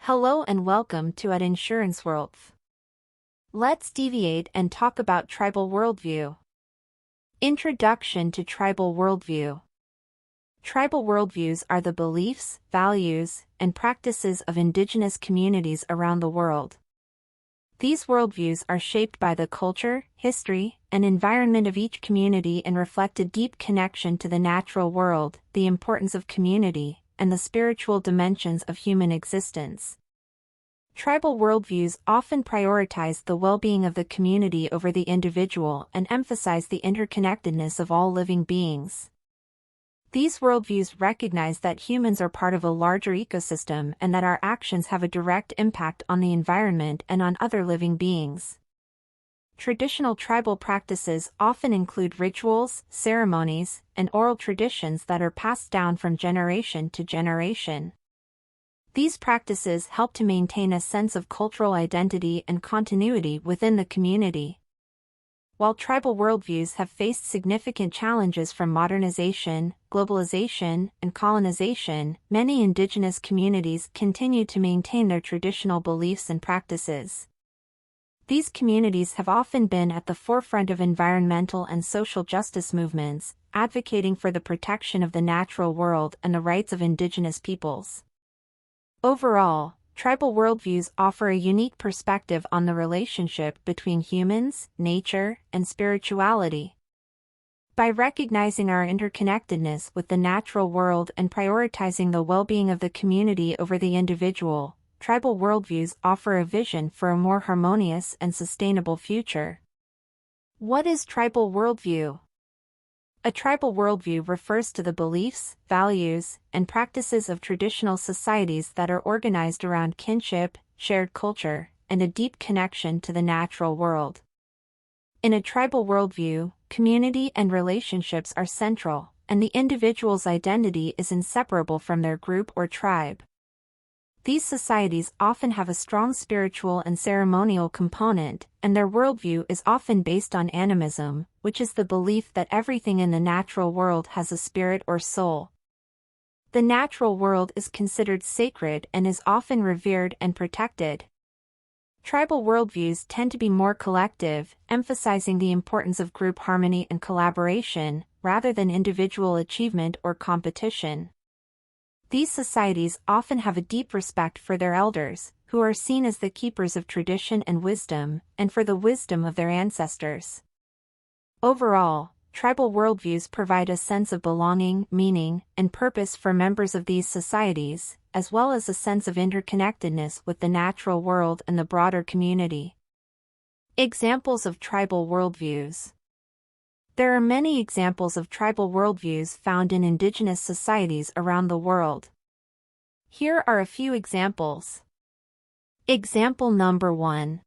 Hello and welcome to at Insurance World. Let's deviate and talk about tribal worldview. Introduction to tribal worldview. Tribal worldviews are the beliefs, values, and practices of indigenous communities around the world. These worldviews are shaped by the culture, history, and environment of each community and reflect a deep connection to the natural world, the importance of community, and the spiritual dimensions of human existence. Tribal worldviews often prioritize the well-being of the community over the individual and emphasize the interconnectedness of all living beings. These worldviews recognize that humans are part of a larger ecosystem and that our actions have a direct impact on the environment and on other living beings. Traditional tribal practices often include rituals, ceremonies, and oral traditions that are passed down from generation to generation. These practices help to maintain a sense of cultural identity and continuity within the community. While tribal worldviews have faced significant challenges from modernization, globalization, and colonization, many indigenous communities continue to maintain their traditional beliefs and practices. These communities have often been at the forefront of environmental and social justice movements, advocating for the protection of the natural world and the rights of indigenous peoples. Overall, tribal worldviews offer a unique perspective on the relationship between humans, nature, and spirituality. By recognizing our interconnectedness with the natural world and prioritizing the well-being of the community over the individual, tribal worldviews offer a vision for a more harmonious and sustainable future. What is tribal worldview? A tribal worldview refers to the beliefs, values, and practices of traditional societies that are organized around kinship, shared culture, and a deep connection to the natural world. In a tribal worldview, community and relationships are central, and the individual's identity is inseparable from their group or tribe. These societies often have a strong spiritual and ceremonial component, and their worldview is often based on animism, which is the belief that everything in the natural world has a spirit or soul. The natural world is considered sacred and is often revered and protected. Tribal worldviews tend to be more collective, emphasizing the importance of group harmony and collaboration, rather than individual achievement or competition. These societies often have a deep respect for their elders, who are seen as the keepers of tradition and wisdom, and for the wisdom of their ancestors. Overall, tribal worldviews provide a sense of belonging, meaning, and purpose for members of these societies, as well as a sense of interconnectedness with the natural world and the broader community. Examples of tribal worldviews. There are many examples of tribal worldviews found in indigenous societies around the world. Here are a few examples. Example number 1.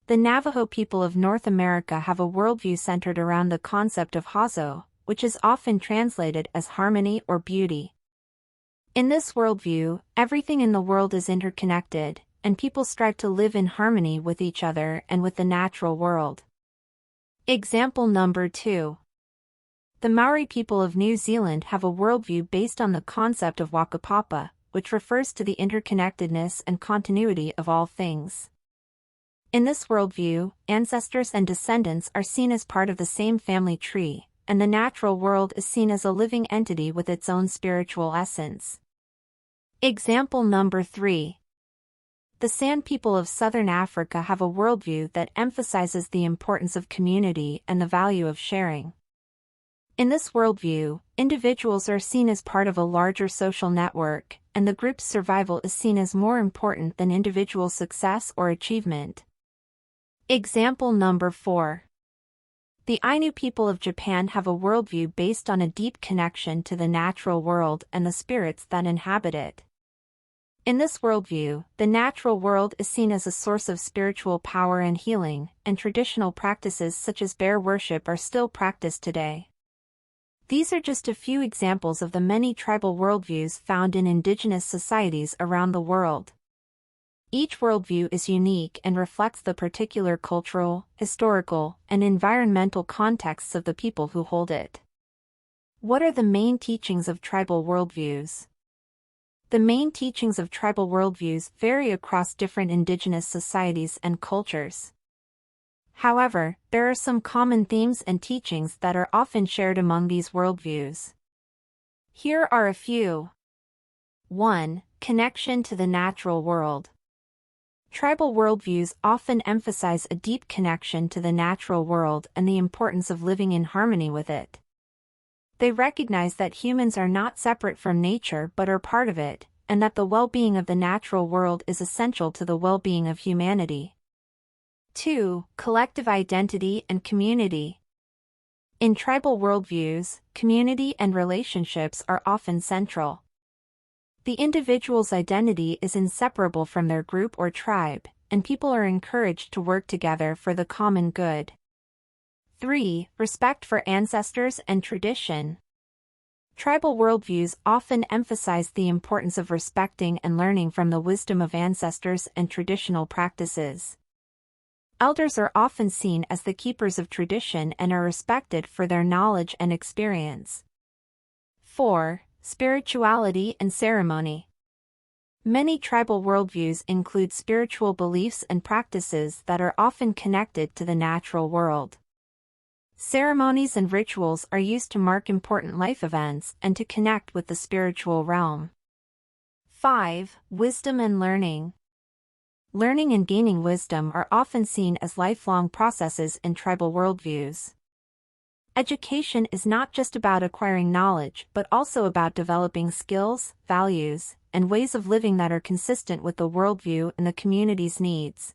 The Navajo people of North America have a worldview centered around the concept of hazo, which is often translated as harmony or beauty. In this worldview, everything in the world is interconnected, and people strive to live in harmony with each other and with the natural world. Example number 2. The Maori people of New Zealand have a worldview based on the concept of whakapapa, which refers to the interconnectedness and continuity of all things. In this worldview, ancestors and descendants are seen as part of the same family tree, and the natural world is seen as a living entity with its own spiritual essence. Example number 3. The San people of Southern Africa have a worldview that emphasizes the importance of community and the value of sharing. In this worldview, individuals are seen as part of a larger social network, and the group's survival is seen as more important than individual success or achievement. Example number 4. The Ainu people of Japan have a worldview based on a deep connection to the natural world and the spirits that inhabit it. In this worldview, the natural world is seen as a source of spiritual power and healing, and traditional practices such as bear worship are still practiced today. These are just a few examples of the many tribal worldviews found in indigenous societies around the world. Each worldview is unique and reflects the particular cultural, historical, and environmental contexts of the people who hold it. What are the main teachings of tribal worldviews? The main teachings of tribal worldviews vary across different indigenous societies and cultures. However, there are some common themes and teachings that are often shared among these worldviews. Here are a few. 1. Connection to the natural world. Tribal worldviews often emphasize a deep connection to the natural world and the importance of living in harmony with it. They recognize that humans are not separate from nature but are part of it, and that the well-being of the natural world is essential to the well-being of humanity. 2. Collective identity and community. In tribal worldviews, community and relationships are often central. The individual's identity is inseparable from their group or tribe, and people are encouraged to work together for the common good. 3. Respect for ancestors and tradition. Tribal worldviews often emphasize the importance of respecting and learning from the wisdom of ancestors and traditional practices. Elders are often seen as the keepers of tradition and are respected for their knowledge and experience. 4. Spirituality and ceremony. Many tribal worldviews include spiritual beliefs and practices that are often connected to the natural world. Ceremonies and rituals are used to mark important life events and to connect with the spiritual realm. 5. Wisdom and learning. Learning and gaining wisdom are often seen as lifelong processes in tribal worldviews. Education is not just about acquiring knowledge but also about developing skills, values, and ways of living that are consistent with the worldview and the community's needs.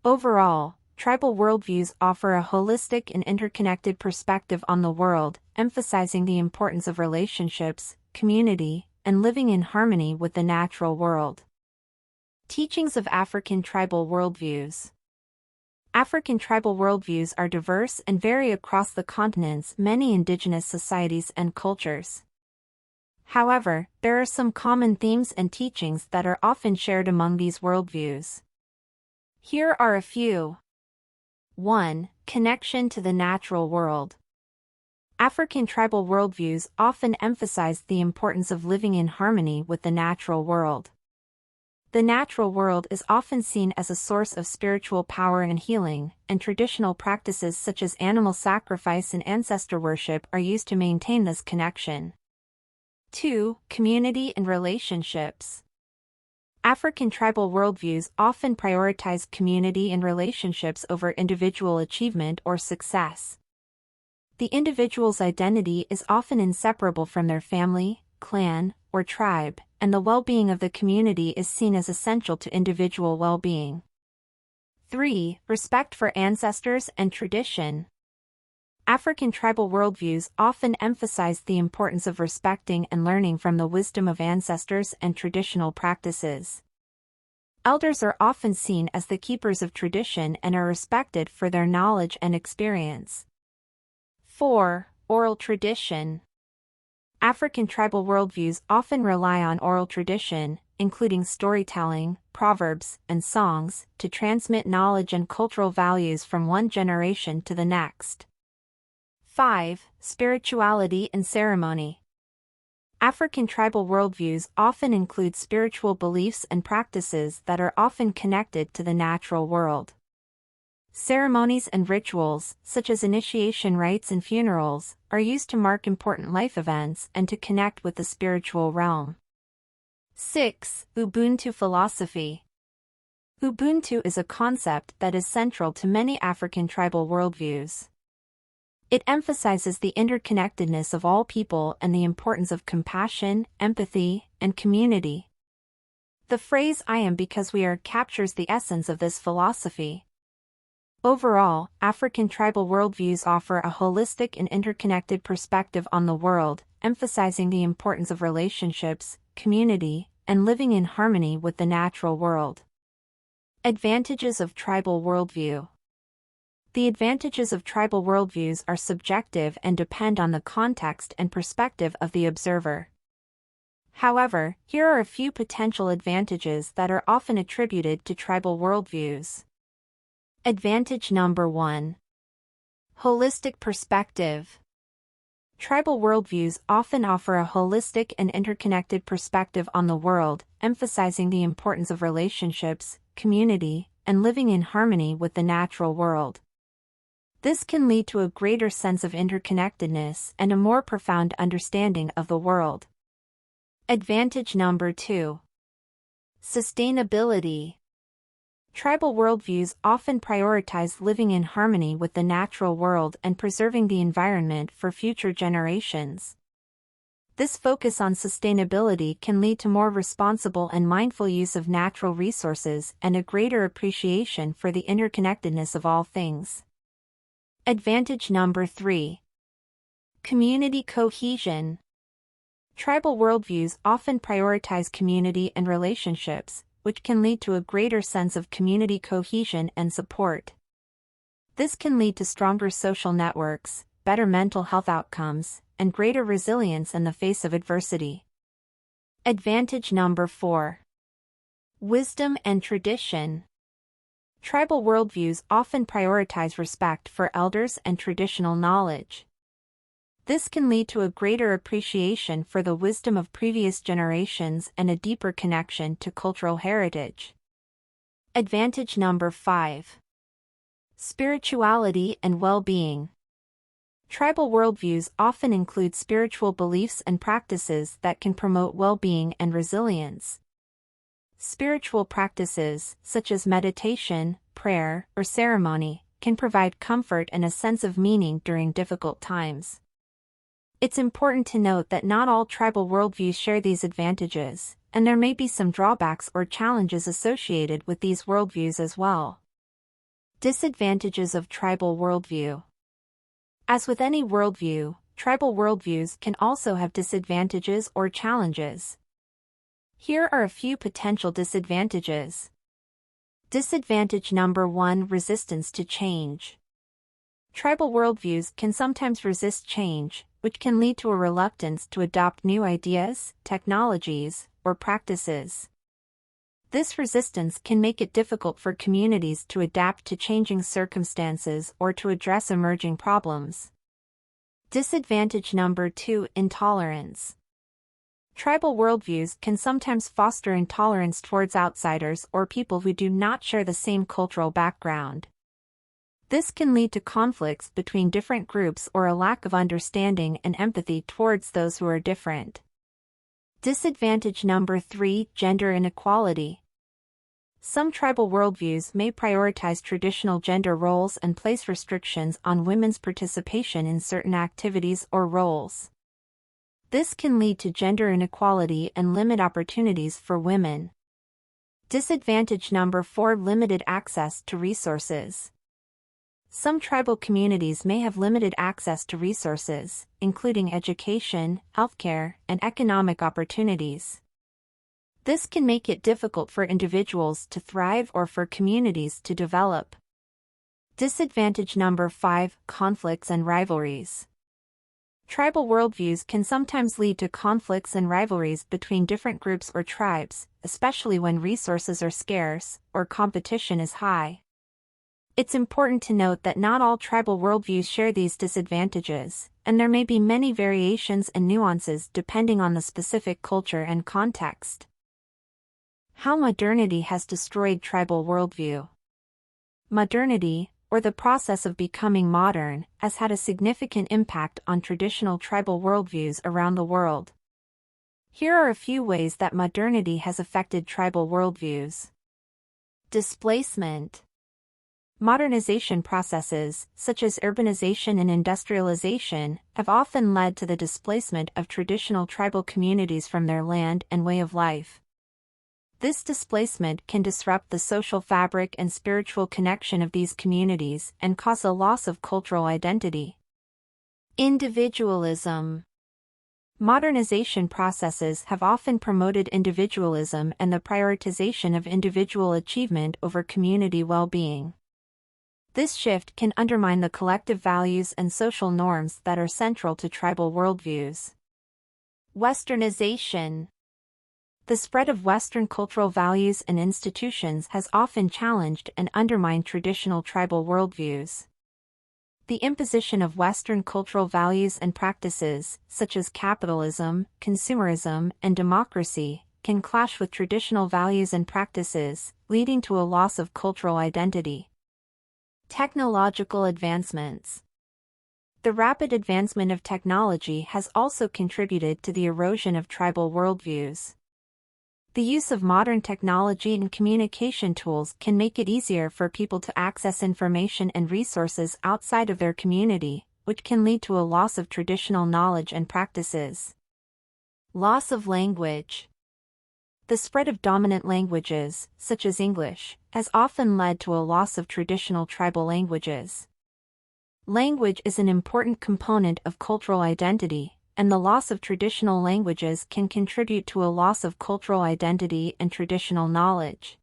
Overall, tribal worldviews offer a holistic and interconnected perspective on the world, emphasizing the importance of relationships, community, and living in harmony with the natural world. Teachings of African tribal worldviews. African tribal worldviews are diverse and vary across the continent's many indigenous societies and cultures. However, there are some common themes and teachings that are often shared among these worldviews. Here are a few. 1. Connection to the natural world. African tribal worldviews often emphasize the importance of living in harmony with the natural world. The natural world is often seen as a source of spiritual power and healing, and traditional practices such as animal sacrifice and ancestor worship are used to maintain this connection. 2. Community and relationships. African tribal worldviews often prioritize community and relationships over individual achievement or success. The individual's identity is often inseparable from their family, clan, or tribe, and the well-being of the community is seen as essential to individual well-being. 3. Respect for ancestors and tradition. African tribal worldviews often emphasize the importance of respecting and learning from the wisdom of ancestors and traditional practices. Elders are often seen as the keepers of tradition and are respected for their knowledge and experience. 4. Oral tradition. African tribal worldviews often rely on oral tradition, including storytelling, proverbs, and songs, to transmit knowledge and cultural values from one generation to the next. 5. Spirituality and ceremony. African tribal worldviews often include spiritual beliefs and practices that are often connected to the natural world. Ceremonies and rituals, such as initiation rites and funerals, are used to mark important life events and to connect with the spiritual realm. 6. Ubuntu philosophy. Ubuntu is a concept that is central to many African tribal worldviews. It emphasizes the interconnectedness of all people and the importance of compassion, empathy, and community. The phrase "I am because we are" captures the essence of this philosophy. Overall, African tribal worldviews offer a holistic and interconnected perspective on the world, emphasizing the importance of relationships, community, and living in harmony with the natural world. Advantages of tribal worldview. The advantages of tribal worldviews are subjective and depend on the context and perspective of the observer. However, here are a few potential advantages that are often attributed to tribal worldviews. Advantage number 1. Holistic perspective. Tribal worldviews often offer a holistic and interconnected perspective on the world, emphasizing the importance of relationships, community, and living in harmony with the natural world. This can lead to a greater sense of interconnectedness and a more profound understanding of the world. Advantage number 2. Sustainability. Tribal worldviews often prioritize living in harmony with the natural world and preserving the environment for future generations. This focus on sustainability can lead to more responsible and mindful use of natural resources and a greater appreciation for the interconnectedness of all things. Advantage number 3. Community cohesion. Tribal worldviews often prioritize community and relationships, which can lead to a greater sense of community cohesion and support. This can lead to stronger social networks, better mental health outcomes, and greater resilience in the face of adversity. Advantage number 4. Wisdom and tradition. Tribal worldviews often prioritize respect for elders and traditional knowledge. This can lead to a greater appreciation for the wisdom of previous generations and a deeper connection to cultural heritage. Advantage number 5. Spirituality and well-being. Tribal worldviews often include spiritual beliefs and practices that can promote well-being and resilience. Spiritual practices, such as meditation, prayer, or ceremony, can provide comfort and a sense of meaning during difficult times. It's important to note that not all tribal worldviews share these advantages, and there may be some drawbacks or challenges associated with these worldviews as well. Disadvantages of tribal worldview. As with any worldview, tribal worldviews can also have disadvantages or challenges. Here are a few potential disadvantages. Disadvantage number 1: resistance to change. Tribal worldviews can sometimes resist change, which can lead to a reluctance to adopt new ideas, technologies, or practices. This resistance can make it difficult for communities to adapt to changing circumstances or to address emerging problems. Disadvantage number 2: intolerance. Tribal worldviews can sometimes foster intolerance towards outsiders or people who do not share the same cultural background. This can lead to conflicts between different groups or a lack of understanding and empathy towards those who are different. Disadvantage number 3: gender inequality. Some tribal worldviews may prioritize traditional gender roles and place restrictions on women's participation in certain activities or roles. This can lead to gender inequality and limit opportunities for women. Disadvantage number 4: limited access to resources. Some tribal communities may have limited access to resources, including education, healthcare, and economic opportunities. This can make it difficult for individuals to thrive or for communities to develop. Disadvantage number 5: conflicts and rivalries. Tribal worldviews can sometimes lead to conflicts and rivalries between different groups or tribes, especially when resources are scarce or competition is high. It's important to note that not all tribal worldviews share these disadvantages, and there may be many variations and nuances depending on the specific culture and context. How modernity has destroyed tribal worldview. Modernity, or the process of becoming modern, has had a significant impact on traditional tribal worldviews around the world. Here are a few ways that modernity has affected tribal worldviews. Displacement. Modernization processes, such as urbanization and industrialization, have often led to the displacement of traditional tribal communities from their land and way of life. This displacement can disrupt the social fabric and spiritual connection of these communities and cause a loss of cultural identity. Individualism. Modernization processes have often promoted individualism and the prioritization of individual achievement over community well-being. This shift can undermine the collective values and social norms that are central to tribal worldviews. Westernization. The spread of Western cultural values and institutions has often challenged and undermined traditional tribal worldviews. The imposition of Western cultural values and practices, such as capitalism, consumerism, and democracy, can clash with traditional values and practices, leading to a loss of cultural identity. Technological advancements. The rapid advancement of technology has also contributed to the erosion of tribal worldviews. The use of modern technology and communication tools can make it easier for people to access information and resources outside of their community, which can lead to a loss of traditional knowledge and practices. Loss of language. The spread of dominant languages, such as English, has often led to a loss of traditional tribal languages. Language is an important component of cultural identity, and the loss of traditional languages can contribute to a loss of cultural identity and traditional knowledge.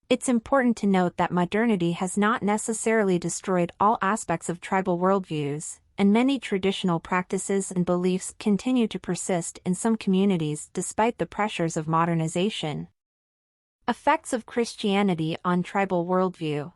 It's important to note that modernity has not necessarily destroyed all aspects of tribal worldviews, and many traditional practices and beliefs continue to persist in some communities despite the pressures of modernization. Effects of Christianity on tribal worldview.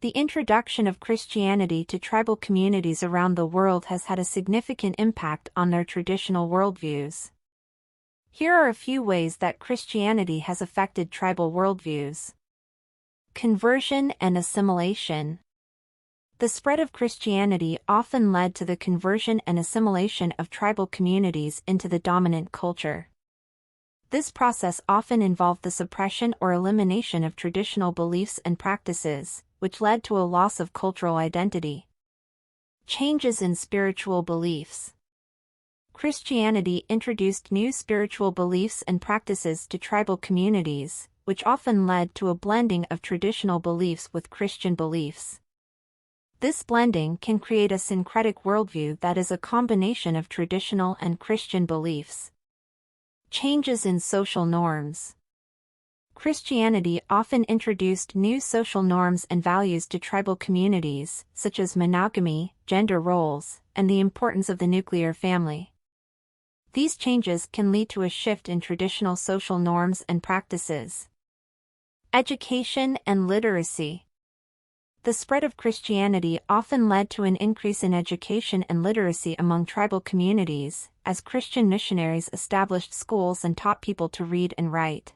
The introduction of Christianity to tribal communities around the world has had a significant impact on their traditional worldviews. Here are a few ways that Christianity has affected tribal worldviews. Conversion and assimilation. The spread of Christianity often led to the conversion and assimilation of tribal communities into the dominant culture. This process often involved the suppression or elimination of traditional beliefs and practices, which led to a loss of cultural identity. Changes in spiritual beliefs. Christianity introduced new spiritual beliefs and practices to tribal communities, which often led to a blending of traditional beliefs with Christian beliefs. This blending can create a syncretic worldview that is a combination of traditional and Christian beliefs. Changes in social norms. Christianity often introduced new social norms and values to tribal communities, such as monogamy, gender roles, and the importance of the nuclear family. These changes can lead to a shift in traditional social norms and practices. Education and literacy. The spread of Christianity often led to an increase in education and literacy among tribal communities, as Christian missionaries established schools and taught people to read and write.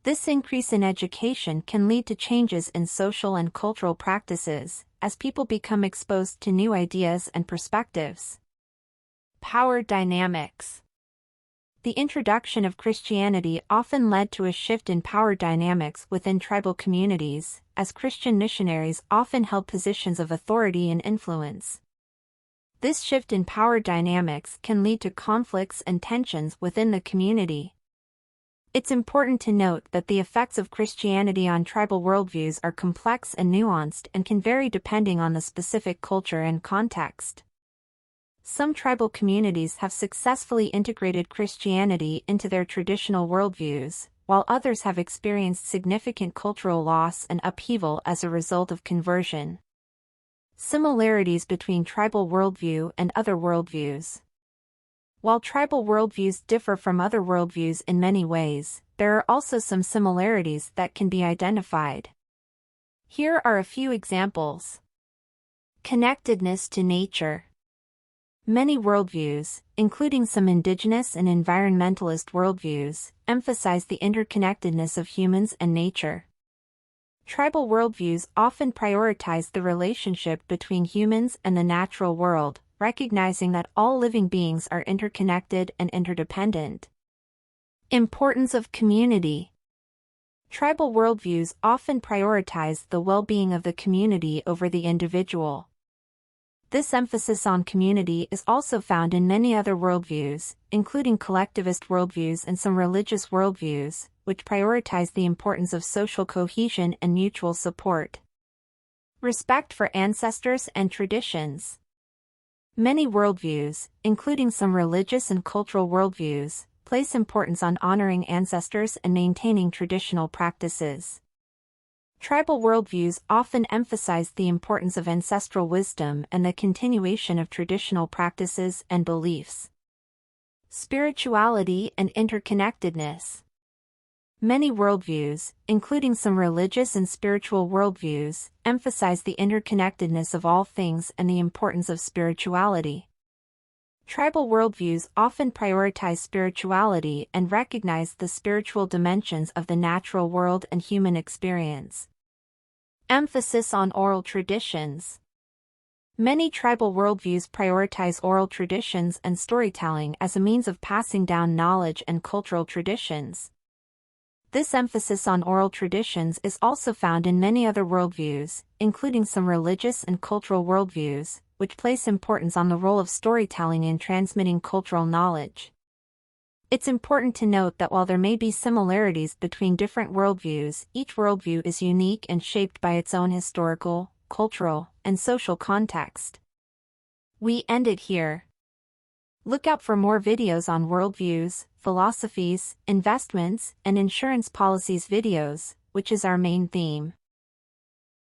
This increase in education can lead to changes in social and cultural practices, as people become exposed to new ideas and perspectives. Power dynamics. The introduction of Christianity often led to a shift in power dynamics within tribal communities, as Christian missionaries often held positions of authority and influence. This shift in power dynamics can lead to conflicts and tensions within the community. It's important to note that the effects of Christianity on tribal worldviews are complex and nuanced and can vary depending on the specific culture and context. Some tribal communities have successfully integrated Christianity into their traditional worldviews, while others have experienced significant cultural loss and upheaval as a result of conversion. Similarities between tribal worldview and other worldviews. While tribal worldviews differ from other worldviews in many ways, there are also some similarities that can be identified. Here are a few examples. Connectedness to nature. Many worldviews, including some indigenous and environmentalist worldviews, emphasize the interconnectedness of humans and nature. Tribal worldviews often prioritize the relationship between humans and the natural world, recognizing that all living beings are interconnected and interdependent. Importance of community. Tribal worldviews often prioritize the well-being of the community over the individual. This emphasis on community is also found in many other worldviews, including collectivist worldviews and some religious worldviews, which prioritize the importance of social cohesion and mutual support. Respect for ancestors and traditions. Many worldviews, including some religious and cultural worldviews, place importance on honoring ancestors and maintaining traditional practices. Tribal worldviews often emphasize the importance of ancestral wisdom and the continuation of traditional practices and beliefs. Spirituality and interconnectedness. Many worldviews, including some religious and spiritual worldviews, emphasize the interconnectedness of all things and the importance of spirituality. Tribal worldviews often prioritize spirituality and recognize the spiritual dimensions of the natural world and human experience. Emphasis on oral traditions. Many tribal worldviews prioritize oral traditions and storytelling as a means of passing down knowledge and cultural traditions. This emphasis on oral traditions is also found in many other worldviews, including some religious and cultural worldviews, which place importance on the role of storytelling in transmitting cultural knowledge. It's important to note that while there may be similarities between different worldviews, each worldview is unique and shaped by its own historical, cultural, and social context. We end it here. Look out for more videos on worldviews, philosophies, investments, and insurance policies videos, which is our main theme.